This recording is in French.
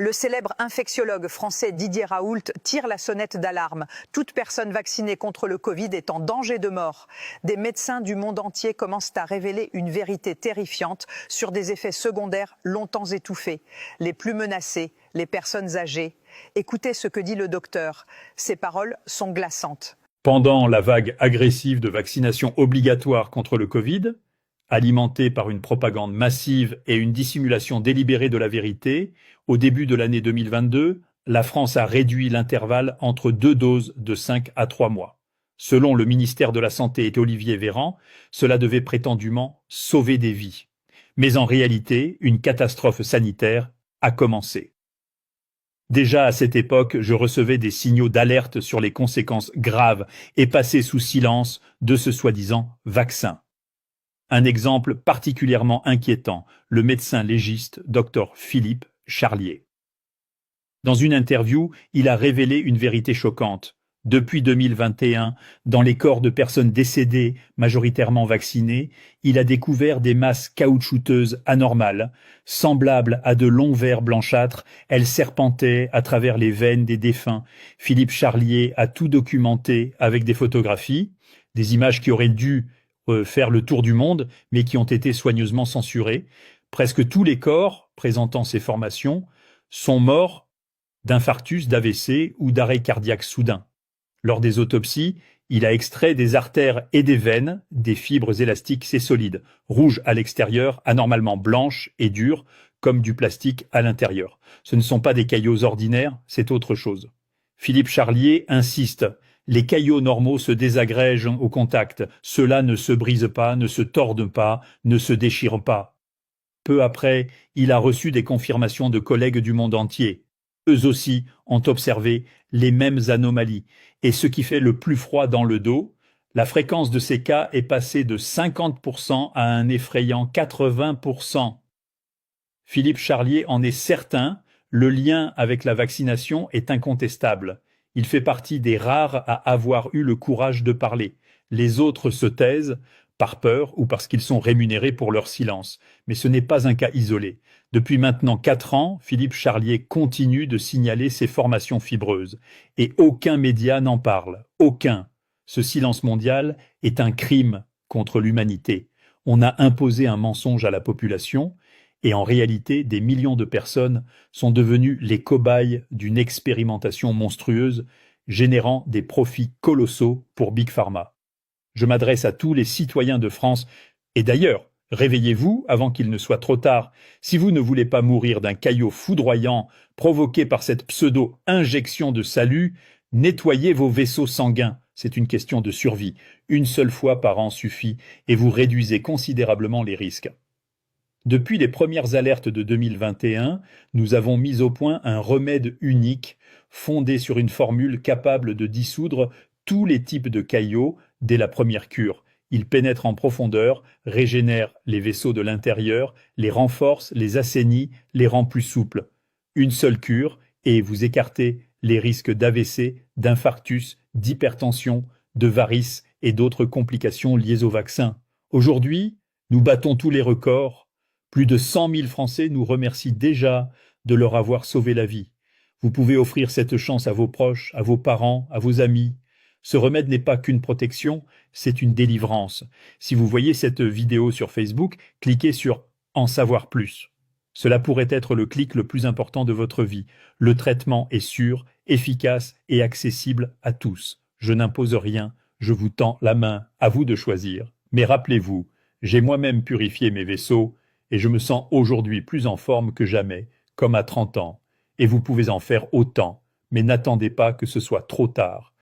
Le célèbre infectiologue français Didier Raoult tire la sonnette d'alarme. Toute personne vaccinée contre le Covid est en danger de mort. Des médecins du monde entier commencent à révéler une vérité terrifiante sur des effets secondaires longtemps étouffés. Les plus menacés, les personnes âgées. Écoutez ce que dit le docteur. Ses paroles sont glaçantes. Pendant la vague agressive de vaccination obligatoire contre le Covid, alimentée par une propagande massive et une dissimulation délibérée de la vérité, au début de l'année 2022, la France a réduit l'intervalle entre 2 doses de 5 à 3 mois. Selon le ministère de la Santé et Olivier Véran, cela devait prétendument sauver des vies. Mais en réalité, une catastrophe sanitaire a commencé. Déjà à cette époque, je recevais des signaux d'alerte sur les conséquences graves et passées sous silence de ce soi-disant vaccin. Un exemple particulièrement inquiétant, le médecin légiste Dr Philippe Charlier. Dans une interview, il a révélé une vérité choquante. Depuis 2021, dans les corps de personnes décédées, majoritairement vaccinées, il a découvert des masses caoutchouteuses anormales. Semblables à de longs vers blanchâtres, elles serpentaient à travers les veines des défunts. Philippe Charlier a tout documenté avec des photographies, des images qui auraient dû faire le tour du monde, mais qui ont été soigneusement censurées. Presque tous les corps présentant ces formations sont morts d'infarctus, d'AVC ou d'arrêt cardiaque soudain. Lors des autopsies, il a extrait des artères et des veines, des fibres élastiques et solides, rouges à l'extérieur, anormalement blanches et dures, comme du plastique à l'intérieur. Ce ne sont pas des caillots ordinaires, c'est autre chose. Philippe Charlier insiste. Les caillots normaux se désagrègent au contact. Ceux-là ne se brisent pas, ne se tordent pas, ne se déchirent pas. Peu après, il a reçu des confirmations de collègues du monde entier. Eux aussi ont observé les mêmes anomalies. Et ce qui fait le plus froid dans le dos, la fréquence de ces cas est passée de 50% à un effrayant 80%. Philippe Charlier en est certain, le lien avec la vaccination est incontestable. Il fait partie des rares à avoir eu le courage de parler. Les autres se taisent, par peur ou parce qu'ils sont rémunérés pour leur silence. Mais ce n'est pas un cas isolé. Depuis maintenant 4 ans, Philippe Charlier continue de signaler ses formations fibreuses. Et aucun média n'en parle. Aucun. Ce silence mondial est un crime contre l'humanité. On a imposé un mensonge à la population, et en réalité, des millions de personnes sont devenues les cobayes d'une expérimentation monstrueuse, générant des profits colossaux pour Big Pharma. Je m'adresse à tous les citoyens de France, et d'ailleurs, réveillez-vous avant qu'il ne soit trop tard. Si vous ne voulez pas mourir d'un caillot foudroyant provoqué par cette pseudo-injection de salut, nettoyez vos vaisseaux sanguins. C'est une question de survie. Une seule fois par an suffit, et vous réduisez considérablement les risques. Depuis les premières alertes de 2021, nous avons mis au point un remède unique, fondé sur une formule capable de dissoudre tous les types de caillots dès la première cure. Il pénètre en profondeur, régénère les vaisseaux de l'intérieur, les renforce, les assainit, les rend plus souples. Une seule cure, et vous écartez les risques d'AVC, d'infarctus, d'hypertension, de varices et d'autres complications liées au vaccin. Aujourd'hui, nous battons tous les records. Plus de 100 000 Français nous remercient déjà de leur avoir sauvé la vie. Vous pouvez offrir cette chance à vos proches, à vos parents, à vos amis. Ce remède n'est pas qu'une protection, c'est une délivrance. Si vous voyez cette vidéo sur Facebook, cliquez sur « En savoir plus ». Cela pourrait être le clic le plus important de votre vie. Le traitement est sûr, efficace et accessible à tous. Je n'impose rien, je vous tends la main, à vous de choisir. Mais rappelez-vous, j'ai moi-même purifié mes vaisseaux et je me sens aujourd'hui plus en forme que jamais, comme à 30 ans. Et vous pouvez en faire autant, mais n'attendez pas que ce soit trop tard.